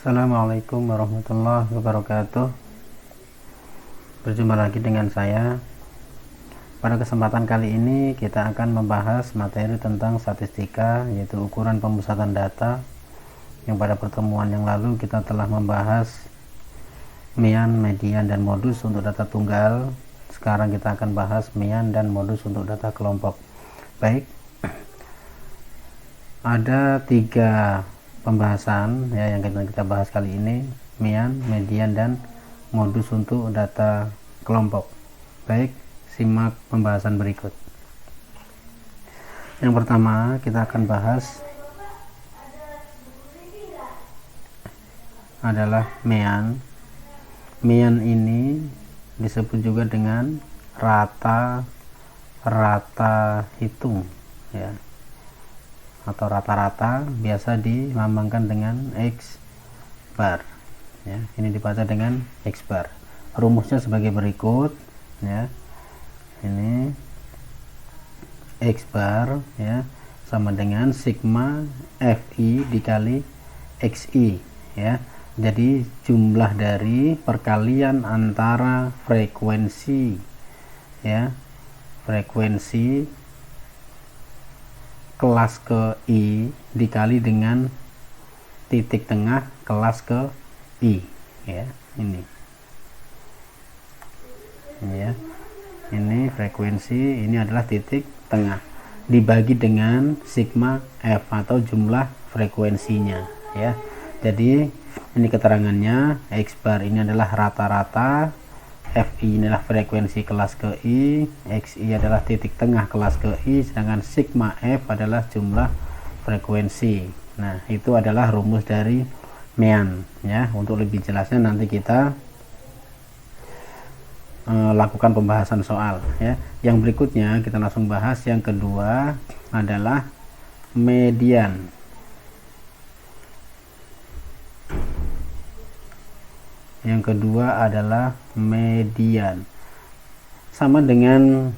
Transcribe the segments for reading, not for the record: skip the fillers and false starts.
Assalamualaikum warahmatullahi wabarakatuh. Berjumpa lagi dengan saya. Pada kesempatan kali ini kita akan membahas materi tentang statistika, yaitu ukuran pemusatan data. Yang pada pertemuan yang lalu kita telah membahas mean, median, dan modus untuk data tunggal. Sekarang kita akan bahas mean dan modus untuk data kelompok. Baik, ada 3 pembahasan ya yang kita bahas kali ini: mean, median, dan modus untuk data kelompok. Baik, simak pembahasan berikut. Yang pertama kita akan bahas adalah mean. Mean ini disebut juga dengan rata hitung ya, atau rata-rata, biasa dilambangkan dengan X bar ya. Ini dibaca dengan X bar. Rumusnya sebagai berikut ya. Ini X bar ya sama dengan sigma Fi dikali Xi ya. Jadi jumlah dari perkalian antara frekuensi ya, frekuensi kelas ke I dikali dengan titik tengah kelas ke I ya. Ini ya, ini frekuensi, ini adalah titik tengah, dibagi dengan sigma F atau jumlah frekuensinya ya. Jadi ini keterangannya, X bar ini adalah rata-rata, Fi inilah frekuensi kelas ke I, Xi adalah titik tengah kelas ke I, sedangkan sigma F adalah jumlah frekuensi. Nah, itu adalah rumus dari mean ya. Untuk lebih jelasnya nanti kita lakukan pembahasan soal ya. Yang berikutnya kita langsung bahas. Yang kedua adalah median. Yang kedua adalah median. Sama dengan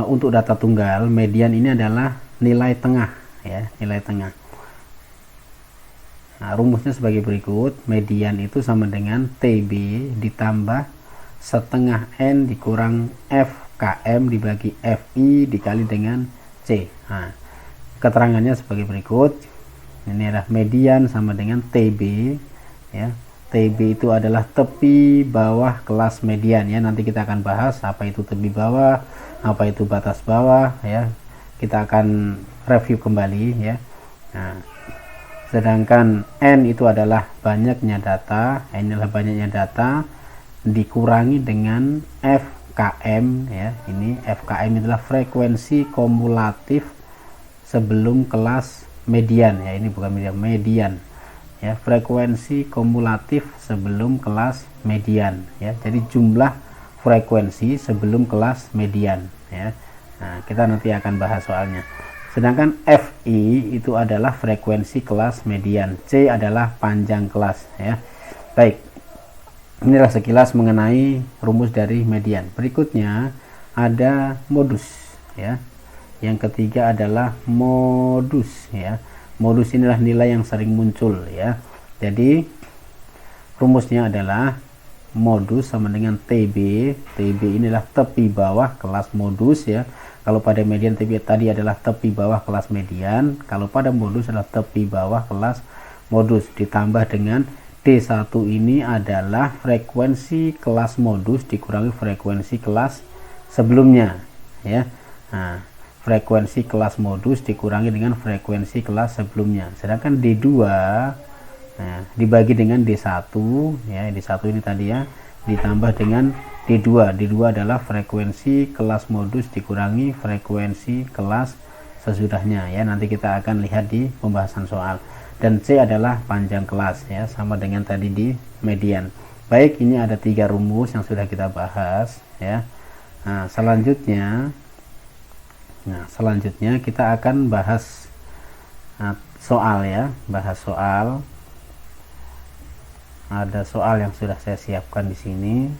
untuk data tunggal, median ini adalah nilai tengah ya, nilai tengah. Nah, rumusnya sebagai berikut. Median itu sama dengan TB ditambah setengah N dikurang FKM dibagi FI dikali dengan C. Nah, keterangannya sebagai berikut. Ini adalah median sama dengan TB ya. TB itu adalah tepi bawah kelas median ya. Nanti kita akan bahas apa itu tepi bawah, apa itu batas bawah ya. Kita akan review kembali ya. Nah, sedangkan N itu adalah banyaknya data, N adalah banyaknya data dikurangi dengan FKM ya. Ini FKM adalah frekuensi kumulatif sebelum kelas median ya. Ini bukan median ya, frekuensi kumulatif sebelum kelas median ya. Jadi jumlah frekuensi sebelum kelas median ya. Nah, kita nanti akan bahas soalnya. Sedangkan Fi itu adalah frekuensi kelas median, C adalah panjang kelas ya. Baik, inilah sekilas mengenai rumus dari median. Berikutnya ada modus ya. Yang ketiga adalah modus ya. Modus inilah nilai yang sering muncul ya. Jadi rumusnya adalah modus sama dengan TB. TB inilah tepi bawah kelas modus ya. Kalau pada median TB tadi adalah tepi bawah kelas median, kalau pada modus adalah tepi bawah kelas modus, ditambah dengan D1 ini adalah frekuensi kelas modus dikurangi frekuensi kelas sebelumnya ya. Nah, frekuensi kelas modus dikurangi dengan frekuensi kelas sebelumnya. Sedangkan D2 dibagi dengan D1 ya. D1 ini tadi ya, ditambah dengan D2. D2 adalah frekuensi kelas modus dikurangi frekuensi kelas sesudahnya ya. Nanti kita akan lihat di pembahasan soal. Dan C adalah panjang kelas ya, sama dengan tadi di median. Baik, ini ada 3 rumus yang sudah kita bahas ya. Nah, selanjutnya kita akan bahas soal ya, bahas soal. Ada soal yang sudah saya siapkan di sini.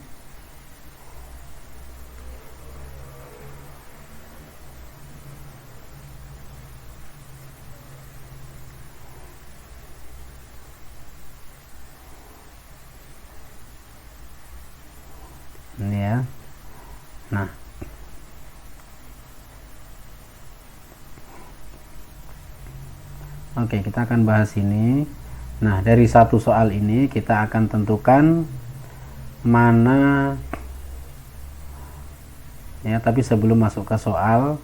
Oke, kita akan bahas ini. Nah, dari satu soal ini kita akan tentukan mana ya, tapi sebelum masuk ke soal,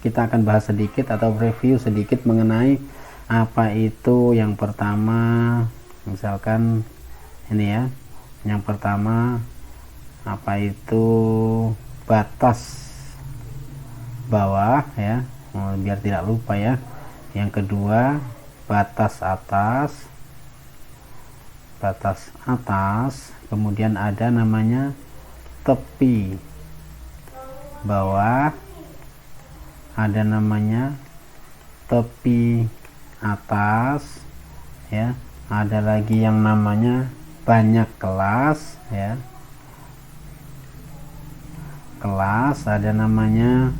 kita akan bahas sedikit atau review sedikit mengenai apa itu yang pertama. Misalkan ini ya, yang pertama apa itu batas bawah ya, biar tidak lupa ya. Yang kedua batas atas, kemudian ada namanya tepi bawah, ada namanya tepi atas ya, ada lagi yang namanya banyak kelas ya, ada namanya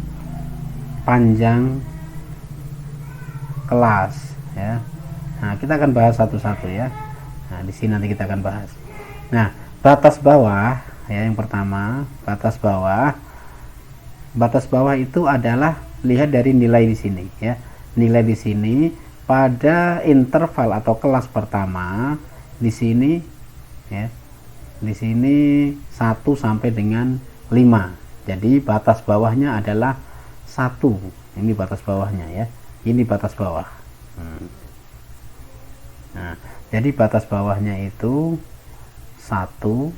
panjang kelas ya. Nah, kita akan bahas satu-satu ya. Nah, di sini nanti kita akan bahas. Nah, batas bawah ya, yang pertama batas bawah itu adalah lihat dari nilai di sini ya. Nilai di sini pada interval atau kelas pertama di sini ya. Di sini 1 sampai dengan 5. Jadi batas bawahnya adalah 1. Ini batas bawahnya ya. Ini batas bawah. Nah, jadi batas bawahnya itu 1,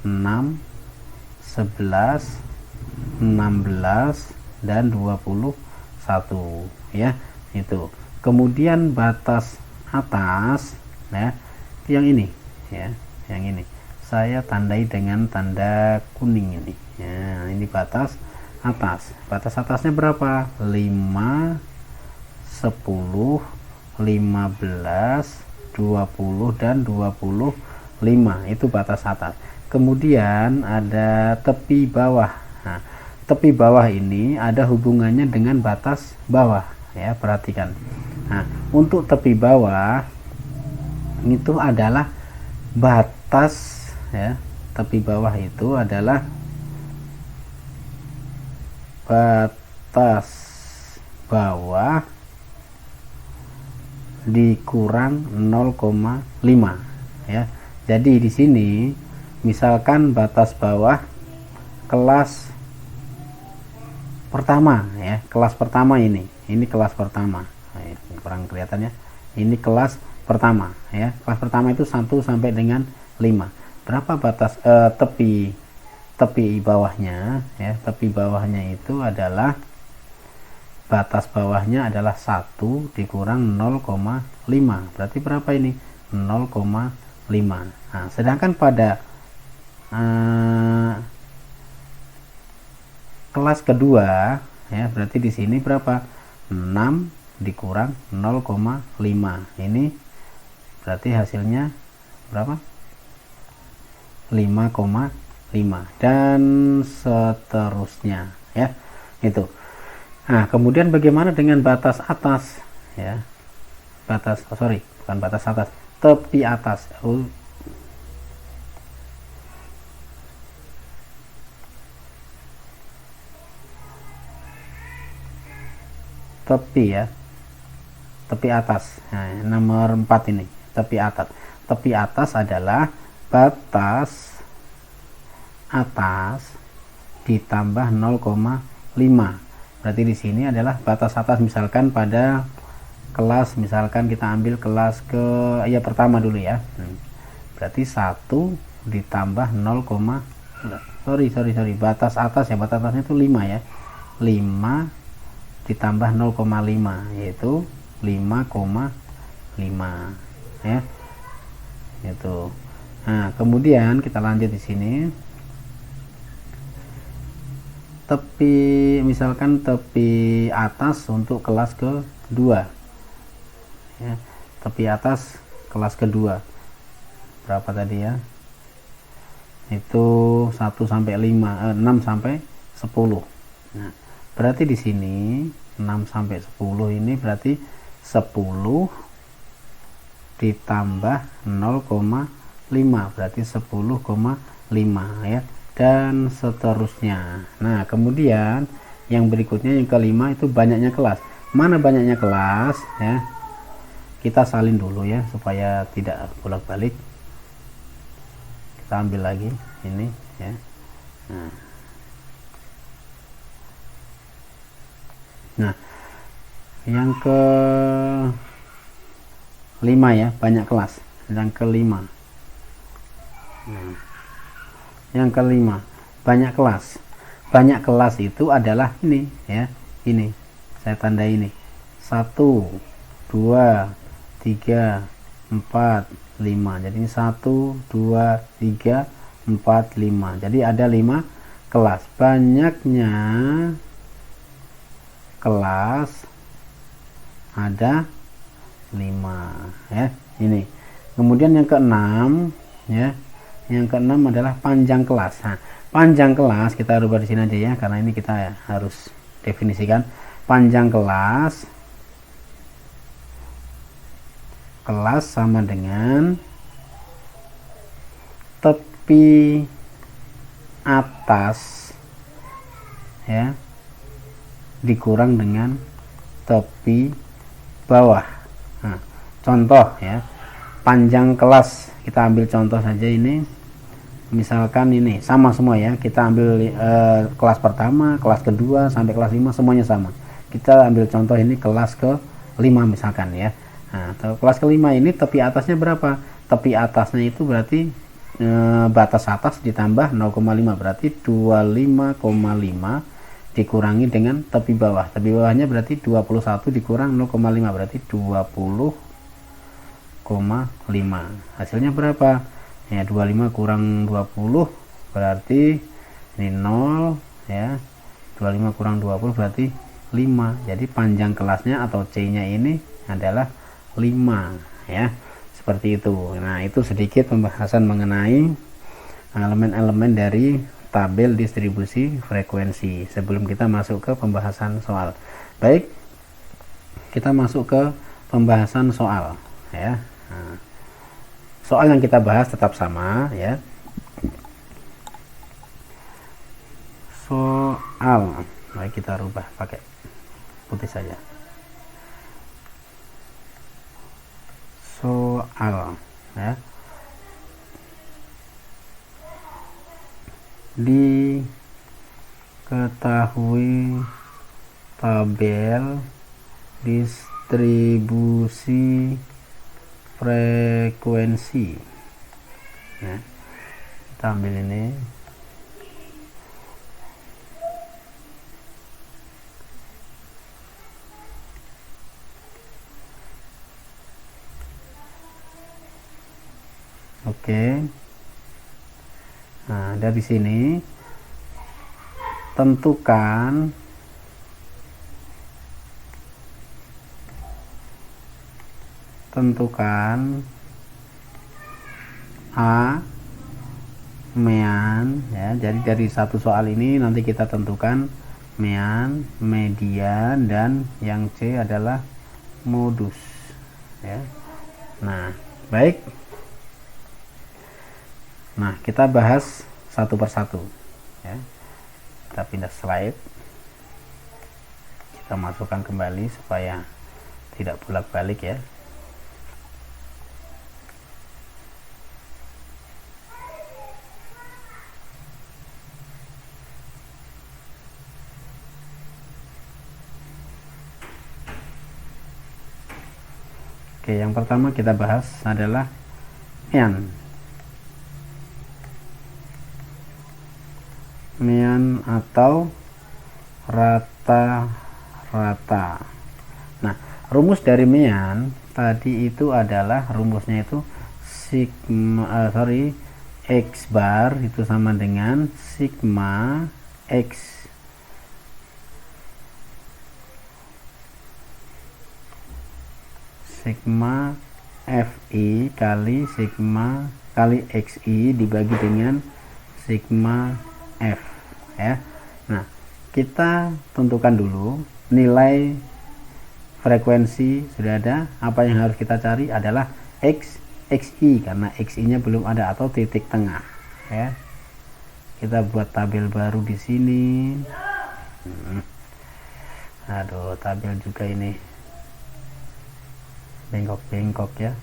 6, 11, 16 dan 21 ya, itu. Kemudian batas atas ya, yang ini ya, yang ini saya tandai dengan tanda kuning ini ya. Ini batas atas. Batas atasnya berapa? 5, 10, 15, 20 dan 25. Itu batas atas. Kemudian ada tepi bawah. Nah, tepi bawah ini ada hubungannya dengan batas bawah ya, perhatikan. Nah, untuk tepi bawah itu adalah batas ya. Tepi bawah itu adalah batas bawah dikurang 0,5 ya. Jadi di sini misalkan batas bawah kelas pertama ya, kelas pertama ini kelas pertama. Nah, ini kurang kelihatan ya. Ini kelas pertama ya. Kelas pertama itu 1 sampai dengan 5. Berapa batas tepi bawahnya ya? Tepi bawahnya itu adalah batas bawahnya adalah 1 dikurang 0,5. Berarti berapa ini? 0,5. Nah, sedangkan pada kelas kedua ya, berarti di sini berapa? 6 dikurang 0,5. Ini berarti hasilnya berapa? 5,5 dan seterusnya ya, itu. Nah, kemudian bagaimana dengan batas atas ya? Bukan batas atas, tepi atas. Tepi ya, tepi atas. Nah, nomor 4 ini tepi atas. Tepi atas adalah batas atas ditambah 0,5. Berarti di sini adalah batas atas. Misalkan pada kelas, misalkan kita ambil kelas ke ya pertama dulu ya. Berarti 1 ditambah 0, sorry batas atas ya, batas atasnya itu 5 ya. 5 ditambah 0,5 yaitu 5,5 ya. Itu. Nah, kemudian kita lanjut di sini. Misalkan tepi atas untuk kelas kedua ya. Tepi atas kelas kedua berapa tadi ya? Itu 1 sampai 5, 6 sampai 10. Nah, berarti di sini 6 sampai 10 ini berarti 10 ditambah 0,5 berarti 10,5 ya, dan seterusnya. Nah, kemudian yang berikutnya yang kelima itu banyaknya kelas. mana banyaknya kelas ya, kita salin dulu ya supaya tidak bolak-balik. Kita ambil lagi ini ya. Nah, yang ke 5 ya, banyak kelas. Yang kelima, yang kelima, banyak kelas. Banyak kelas itu adalah ini ya, ini saya tanda ini 1 2 3 4 5. Jadi ini 1 2 3 4 5. Jadi ada 5 kelas. Banyaknya kelas ada 5 ya, ini. Kemudian yang keenam ya, yang keenam adalah panjang kelas. Nah, panjang kelas kita rubah di sini aja ya, karena ini kita ya harus definisikan. Panjang kelas, kelas sama dengan tepi atas ya dikurang dengan tepi bawah. Nah, contoh ya, panjang kelas kita ambil contoh saja ini, misalkan ini sama semua ya, kita ambil kelas pertama, kelas kedua sampai kelas 5 semuanya sama. Kita ambil contoh ini kelas ke 5 misalkan ya. Nah, kelas kelima ini tepi atasnya berapa? Tepi atasnya itu berarti batas atas ditambah 0,5 berarti 25,5 dikurangi dengan tepi bawah. Tepi bawahnya berarti 21 dikurang 0,5 berarti 20,5. Hasilnya berapa? Ya 25 kurang 20 berarti ini 0 ya. 25 kurang 20 berarti 5. Jadi panjang kelasnya atau C-nya ini adalah 5 ya. Seperti itu. Nah, itu sedikit pembahasan mengenai elemen-elemen dari tabel distribusi frekuensi sebelum kita masuk ke pembahasan soal. Baik, kita masuk ke pembahasan soal ya. Nah, soal yang kita bahas tetap sama ya. Soal, baik, kita rubah pakai putih saja. Soal ya, diketahui tabel distribusi frekuensi ya. Kita ambil ini oke. Nah, dari sini tentukan A mean ya. Jadi dari satu soal ini nanti kita tentukan mean, median, dan yang C adalah modus ya. Nah, baik. Nah, kita bahas satu persatu ya. Kita pindah slide, kita masukkan kembali supaya tidak bolak-balik ya. Oke, yang pertama kita bahas adalah mean atau rata-rata. Nah, rumus dari mean tadi itu adalah rumusnya itu X bar itu sama dengan sigma X sigma FI kali sigma kali XI dibagi dengan sigma F ya. Nah, kita tentukan dulu nilai frekuensi sudah ada. Apa yang harus kita cari adalah XI karena XI nya belum ada atau titik tengah ya. Kita buat tabel baru di sini. Aduh, tabel juga ini bengkok-bengkok ya.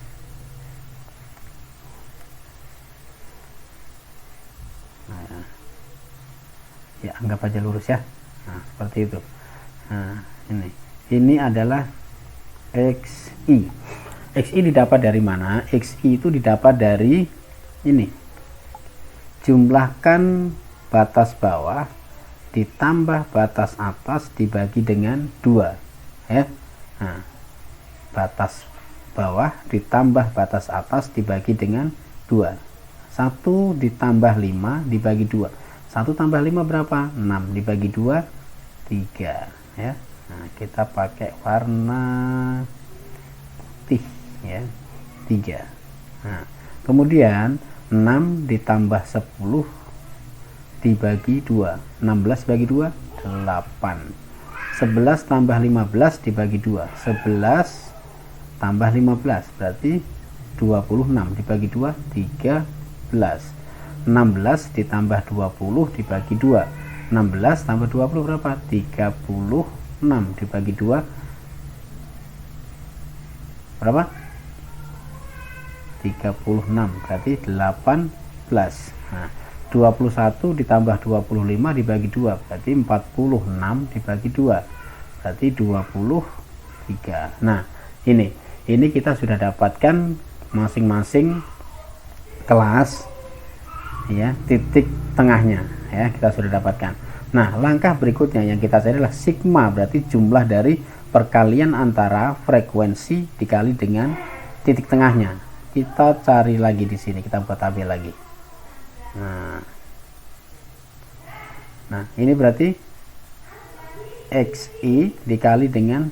Nah, ya anggap aja lurus ya. Nah, seperti itu. Nah, ini adalah XI. XI didapat dari mana? XI itu didapat dari ini. Jumlahkan batas bawah ditambah batas atas dibagi dengan 2 ya. Nah, batas bawah ditambah batas atas dibagi dengan 2. 1 ditambah 5 dibagi 2. 1 tambah 5 berapa? 6 dibagi 2 3 ya. Nah, kita pakai warna putih ya, 3. Nah, kemudian 6 ditambah 10 dibagi 2. 16 bagi 2 8. 11 tambah 15 dibagi 2. 11 tambah 15 berarti 26 dibagi 2 13. 16 ditambah 20 dibagi 2. 16 tambah 20 berapa? 36 dibagi 2 berapa? 36 berarti 18. Nah, 21 ditambah 25 dibagi 2 berarti 46 dibagi 2 berarti 23. Nah, ini kita sudah dapatkan masing-masing kelas ya, titik tengahnya ya, kita sudah dapatkan. Nah, langkah berikutnya yang kita cari adalah sigma, berarti jumlah dari perkalian antara frekuensi dikali dengan titik tengahnya. Kita cari lagi di sini, kita buat tabel lagi. Nah, ini berarti XI dikali dengan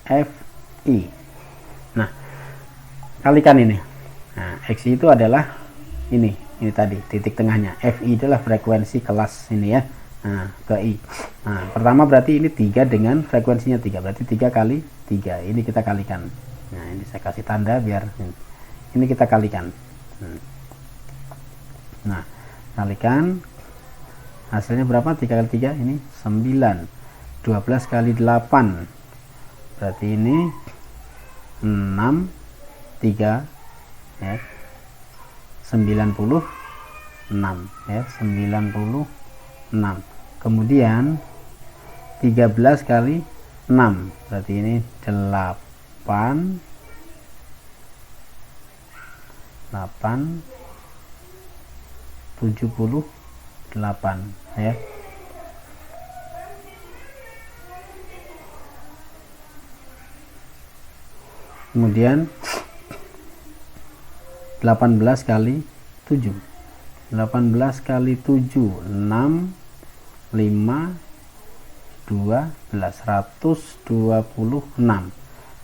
FI. Nah, kalikan ini. Nah, XI itu adalah ini tadi titik tengahnya. FI adalah frekuensi kelas ini ya. Nah, ke I. Nah, pertama berarti ini 3 dengan frekuensinya 3, berarti 3 kali 3. Ini kita kalikan. Nah, ini saya kasih tanda biar ini kita kalikan. Nah, kalikan hasilnya berapa? 3 kali 3 ini 9. 12 kali 8 berarti ini 6 3 ya, 96 ya, 96. Kemudian 13 kali 6 berarti ini 8 78 ya. Kemudian 18 kali 7. 18 kali 7 6 5 12 126.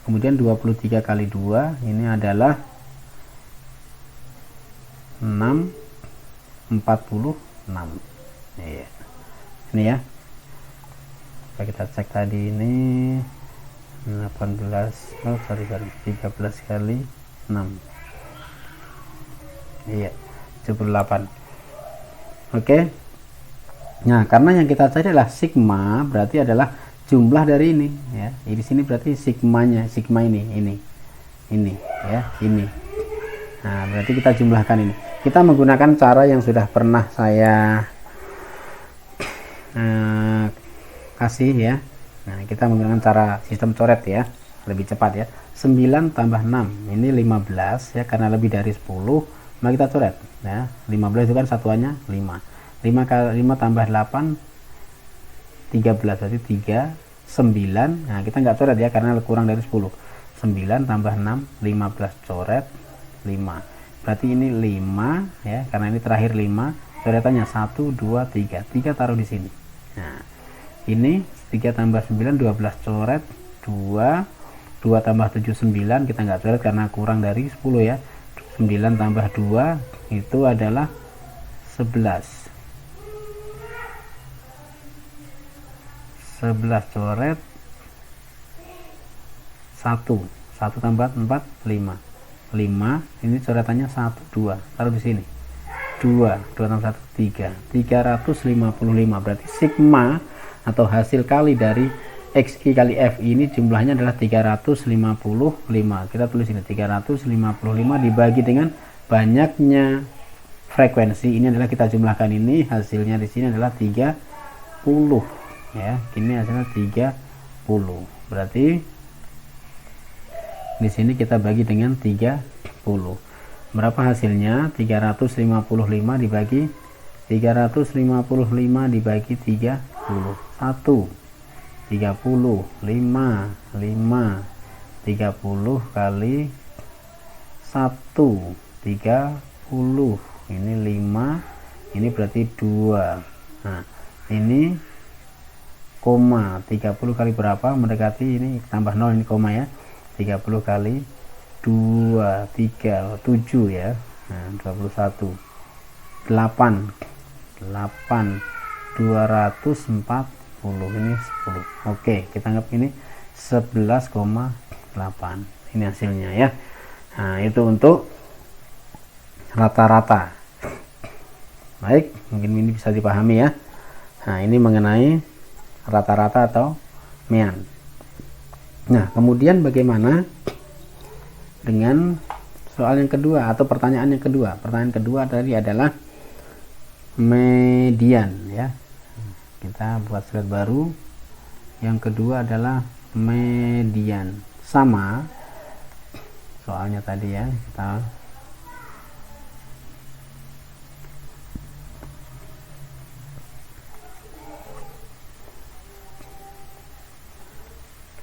Kemudian 23 kali 2 ini adalah 6 46 ya. Ini ya, kita cek tadi ini 13 kali 6 iya 78. Oke. Nah, karena yang kita cari adalah sigma, berarti adalah jumlah dari ini ya. Di sini berarti sigmanya, sigma ini ya, ini. Nah, berarti kita jumlahkan ini. Kita menggunakan cara yang sudah pernah saya kasih ya. Nah, kita menggunakan cara sistem coret ya, lebih cepat ya. 9 tambah 6 ini 15 ya, karena lebih dari 10 maka kita coret ya. 15 itu kan satuannya 5. 5 kali 5 tambah 8 13 berarti 3 9. Nah, kita nggak coret ya karena kurang dari 10. 9 tambah 6 15 coret 5. Berarti ini 5 ya, karena ini terakhir 5. Coretannya 1 2 3. 3 taruh di sini. Nah, ini 3 tambah 9 12 coret 2. 2 tambah 7 9, kita nggak coret karena kurang dari 10 ya. 9 tambah 2 itu adalah 11. 11 coret 1. 1 tambah 4 5. 5 ini coretannya 1 2, taruh di sini. 2 tambah 1 3. 355. Berarti sigma atau hasil kali dari XI kali FI ini jumlahnya adalah 355. Kita tulis ini 355 dibagi dengan banyaknya frekuensi. Ini adalah kita jumlahkan, ini hasilnya di sini adalah 30 ya. Ini hasilnya 30. Berarti di sini kita bagi dengan 30. Berapa hasilnya? 355 dibagi 355 dibagi 30. 1 30 5 30 kali 1 30, ini 5, ini berarti 2. Nah ini koma, 30 kali berapa, mendekati, ini tambah 0, ini koma ya, 30 kali 2 3 7 ya. Nah 21 8 240, ini 10. Oke, kita anggap ini 11,8. Ini hasilnya ya. Nah itu untuk rata-rata. Baik, mungkin ini bisa dipahami ya. Nah ini mengenai rata-rata atau mean. Nah kemudian bagaimana dengan soal yang kedua atau pertanyaan yang kedua? Pertanyaan kedua tadi adalah median ya. Kita buat slide baru. Yang kedua adalah median. Sama soalnya tadi ya, kita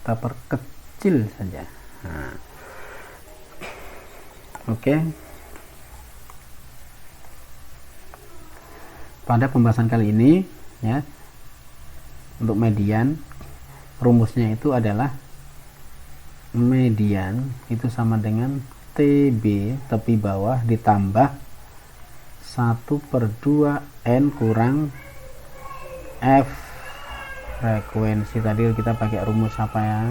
perkecil saja. Nah. Oke. Pada pembahasan kali ini ya, untuk median rumusnya itu adalah median itu sama dengan TB tepi bawah ditambah 1/2 N kurang F frekuensi. Tadi kita pakai rumus apa ya?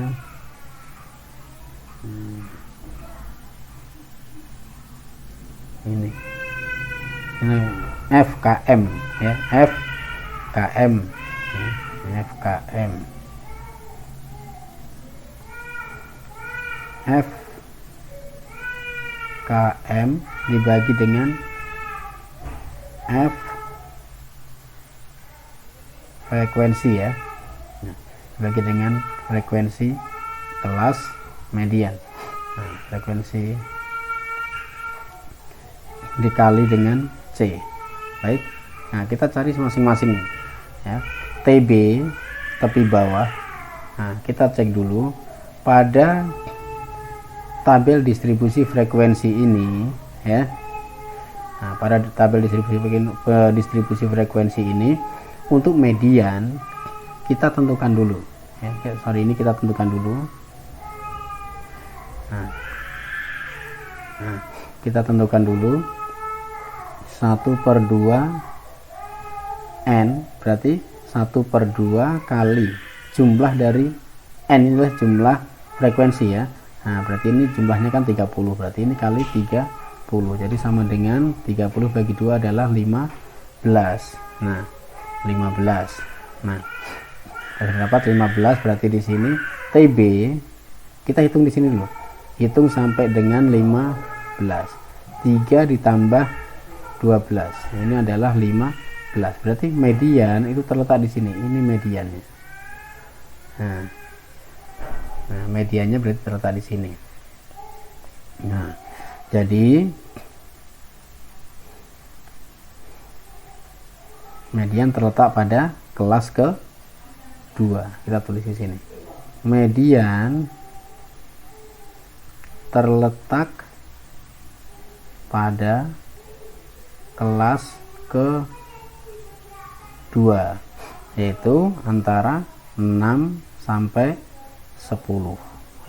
Ini FKM ya, FKM ya, FKM FKM dibagi dengan F frekuensi ya. Nah, dibagi dengan frekuensi kelas median. Nah, frekuensi dikali dengan C. Baik, nah kita cari masing-masing ya. TB tepi bawah. Nah kita cek dulu pada tabel distribusi frekuensi ini ya. Nah pada tabel distribusi frekuensi ini untuk median kita tentukan dulu ya. Ini kita tentukan dulu. Nah kita tentukan dulu 1/2 N, berarti 1/2 kali jumlah dari N, ini adalah jumlah frekuensi ya. Nah berarti ini jumlahnya kan 30, berarti ini kali 30, jadi sama dengan 30 bagi 2 adalah 15. Nah 15. Nah dapat 15, berarti di sini TB kita hitung di sini dulu, hitung sampai dengan 15. 3 ditambah 12, ini adalah 15, berarti median itu terletak di sini, ini mediannya. Nah mediannya berarti terletak di sini. Nah jadi median terletak pada kelas ke-2, kita tulis di sini. Median terletak pada kelas ke-2, yaitu antara 6 sampai 10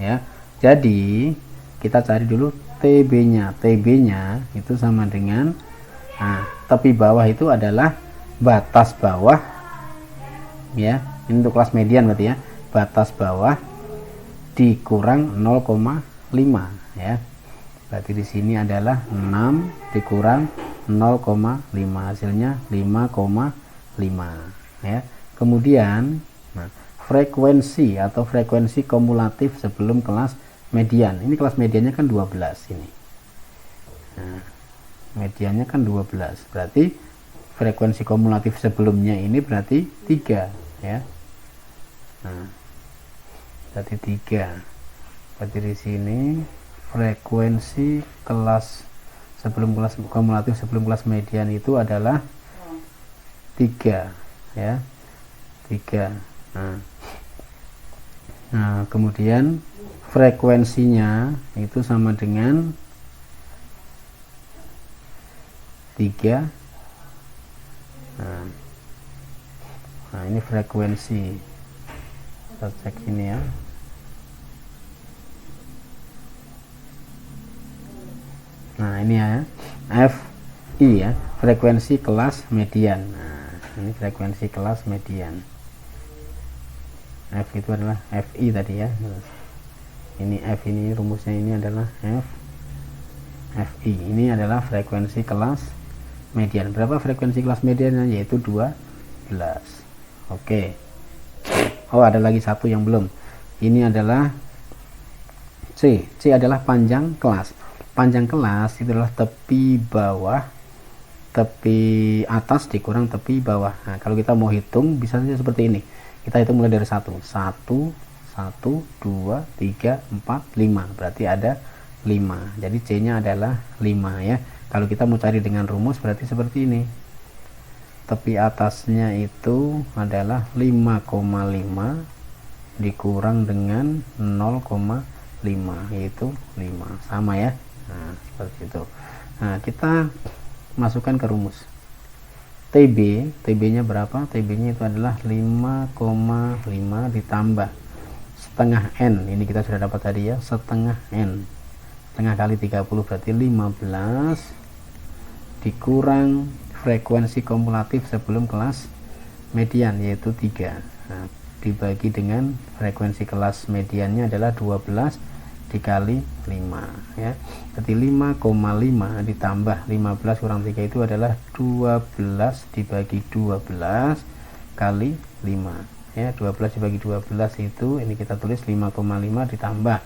ya. Jadi kita cari dulu TB-nya. TB-nya itu sama dengan, nah tepi bawah itu adalah batas bawah ya. Ini untuk kelas median berarti ya, batas bawah dikurang 0,5 ya. Berarti di sini adalah 6 dikurang 0,5, hasilnya 5,5 ya. Kemudian nah, frekuensi atau frekuensi kumulatif sebelum kelas median. Ini kelas mediannya kan 12 ini. Nah, mediannya kan 12. Berarti frekuensi kumulatif sebelumnya ini berarti 3 ya. Nah, berarti 3. Berarti di sini frekuensi kelas sebelum kelas kumulatif sebelum kelas median itu adalah 3 ya. 3. Nah, kemudian frekuensinya itu sama dengan 3. Nah, ini frekuensi. Kita cek ini ya. Nah, ini ya, FI ya, frekuensi kelas median. Nah, ini frekuensi kelas median. F itu adalah FI tadi ya. Ini F, ini rumusnya ini adalah FI. Ini adalah frekuensi kelas median. Berapa frekuensi kelas mediannya? Yaitu 12. Oke. Oh, ada lagi satu yang belum. Ini adalah C. C adalah panjang kelas. Panjang kelas itu adalah tepi bawah, tepi atas dikurang tepi bawah. Nah, kalau kita mau hitung bisa saja seperti ini. Kita hitung mulai dari 1, 2, 3, 4, 5. Berarti ada 5. Jadi C nya adalah 5 ya. Kalau kita mau cari dengan rumus berarti seperti ini. Tepi atasnya itu adalah 5,5 dikurang dengan 0,5 yaitu 5. Sama ya. Nah, seperti itu. Nah, kita masukkan ke rumus. TB nya berapa? TB nya itu adalah 5,5 ditambah setengah N. Ini kita sudah dapat tadi ya, setengah N. Setengah kali 30 berarti 15 dikurang frekuensi kumulatif sebelum kelas median yaitu 3. Nah, dibagi dengan frekuensi kelas mediannya adalah 12 dikali 5 ya. Berarti 5,5 ditambah 15 kurang 3 itu adalah 12 dibagi 12 kali 5 ya. 12 dibagi 12 itu ini kita tulis 5,5 ditambah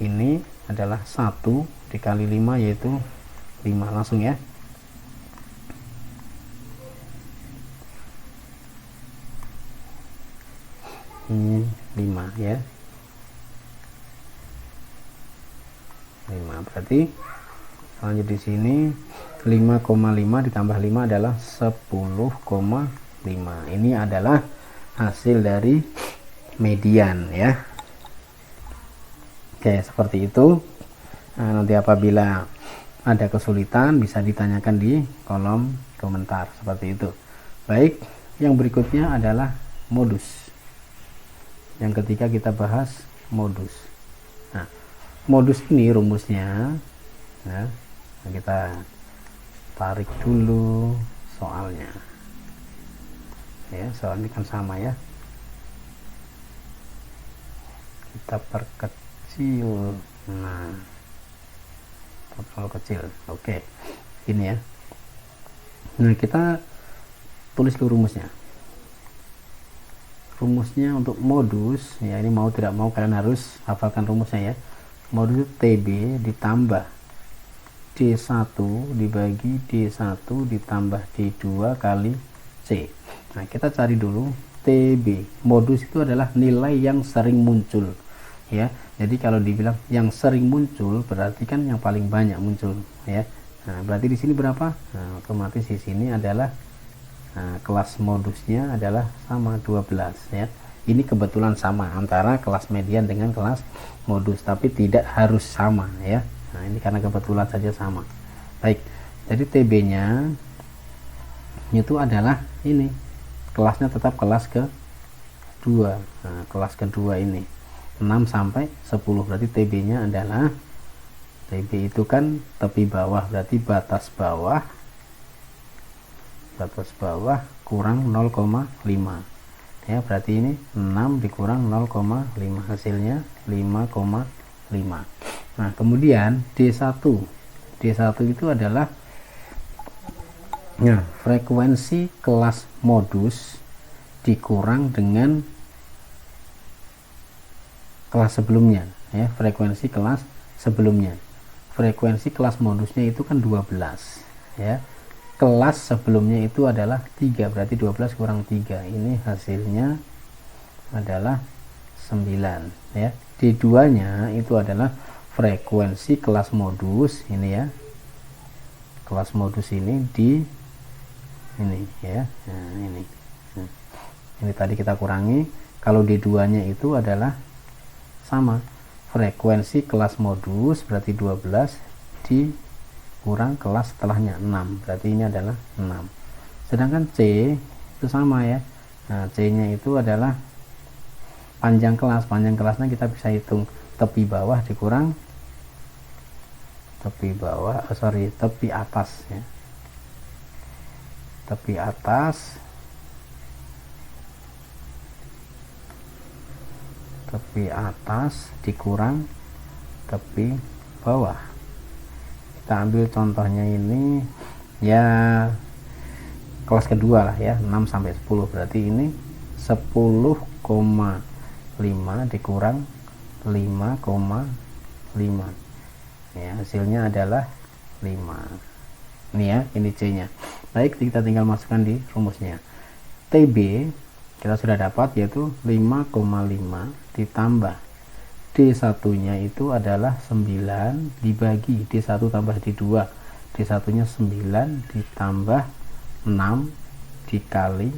ini adalah 1 dikali 5 yaitu 5 langsung ya. Ini 5 ya. 5 berarti lanjut di sini 5,5 ditambah 5 adalah 10,5. Ini adalah hasil dari median ya. Oke, seperti itu. Nah, nanti apabila ada kesulitan bisa ditanyakan di kolom komentar seperti itu. Baik, yang berikutnya adalah modus. Yang ketiga kita bahas modus. Nah, modus ini rumusnya ya, kita tarik dulu soalnya ya. Soal ini kan sama ya, kita perkecil. Nah, terlalu kecil. Oke, ini ya. Nah, kita tulis dulu rumusnya. Rumusnya untuk modus ya, ini mau tidak mau kalian harus hafalkan rumusnya ya. Modus TB ditambah D1 dibagi D1 ditambah D2 kali C. Nah, kita cari dulu TB. Modus itu adalah nilai yang sering muncul ya. Jadi kalau dibilang yang sering muncul berarti kan yang paling banyak muncul ya. Nah, berarti di sini berapa? Nah, otomatis di sini adalah kelas modusnya adalah sama 12 ya. Ini kebetulan sama antara kelas median dengan kelas modus, tapi tidak harus sama ya. Nah, ini karena kebetulan saja sama. Baik, jadi TB nya itu adalah ini, kelasnya tetap kelas ke-2. Nah, kelas kedua ini 6 sampai 10, berarti TB nya adalah, TB itu kan tepi bawah, berarti batas bawah kurang 0,5 ya. Berarti ini 6 dikurang 0,5 hasilnya 5,5. Nah, kemudian D1 itu adalah ya, frekuensi kelas modus dikurang dengan kelas sebelumnya ya, frekuensi kelas sebelumnya. Frekuensi kelas modusnya itu kan 12 ya. Kelas sebelumnya itu adalah 3, berarti 12 kurang 3, ini hasilnya adalah 9 ya. D2 nya itu adalah frekuensi kelas modus ini ya, kelas modus ini di ini ya. Nah, ini tadi kita kurangi. Kalau D2 nya itu adalah sama, frekuensi kelas modus berarti 12 dikurang kelas setelahnya 6, berarti ini adalah 6. Sedangkan C itu sama ya. Nah, C nya itu adalah panjang kelas. Panjang kelasnya kita bisa hitung tepi bawah dikurang tepi bawah, tepi atas ya, tepi atas dikurang tepi bawah. Kita ambil contohnya ini ya, kelas kedua lah ya, 6 sampai 10, berarti ini 10,5 dikurang 5,5 ya, hasilnya adalah 5. Ini ya, ini C nya. Baik, kita tinggal masukkan di rumusnya. TB kita sudah dapat, yaitu 5,5 ditambah D1 nya itu adalah 9 dibagi D1 tambah D2. D1 nya 9 ditambah 6 dikali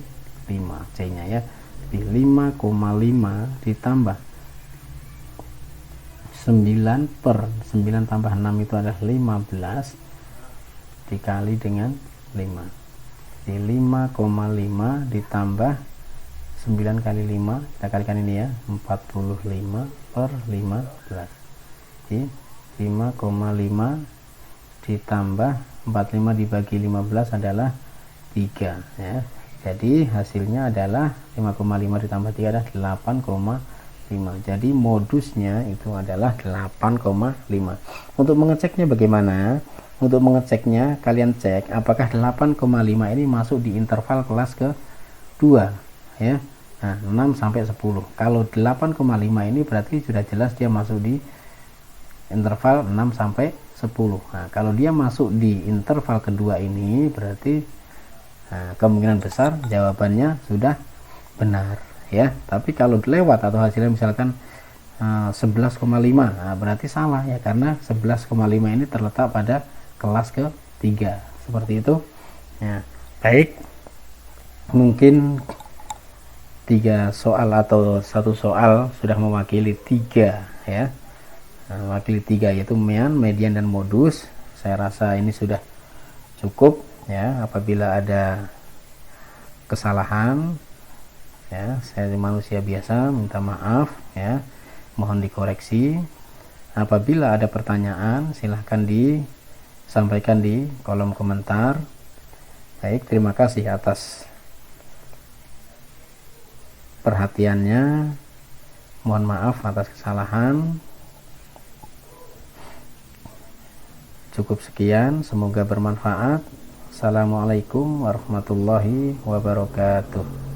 5, C nya ya. Jadi 5,5 ditambah 9 per 9 tambah 6 itu adalah 15 dikali dengan 5. Jadi 5,5 ditambah 9 kali 5, kita kalikan ini ya, 45 per 15. Jadi 5,5 ditambah 45 dibagi 15 adalah 3 ya. Jadi hasilnya adalah 5,5 ditambah 3 adalah 8,5. Jadi modusnya itu adalah 8,5. Untuk mengeceknya bagaimana? Untuk mengeceknya kalian cek apakah 8,5 ini masuk di interval kelas ke-2 ya. Nah, 6 sampai 10. Kalau 8,5 ini berarti sudah jelas dia masuk di interval 6 sampai 10. Nah, kalau dia masuk di interval kedua ini berarti kemungkinan besar jawabannya sudah benar ya. Tapi kalau lewat atau hasilnya misalkan 11,5, nah, berarti salah ya, karena 11,5 ini terletak pada kelas ke-3 seperti itu ya. Baik, mungkin 3 soal atau 1 soal sudah mewakili 3 ya, mewakili 3 yaitu mean, median, dan modus. Saya rasa ini sudah cukup ya. Apabila ada kesalahan ya, saya manusia biasa, minta maaf ya, mohon dikoreksi. Apabila ada pertanyaan silahkan disampaikan di kolom komentar. Baik, terima kasih atas perhatiannya, mohon maaf atas kesalahan. Cukup sekian, semoga bermanfaat. Assalamualaikum warahmatullahi wabarakatuh.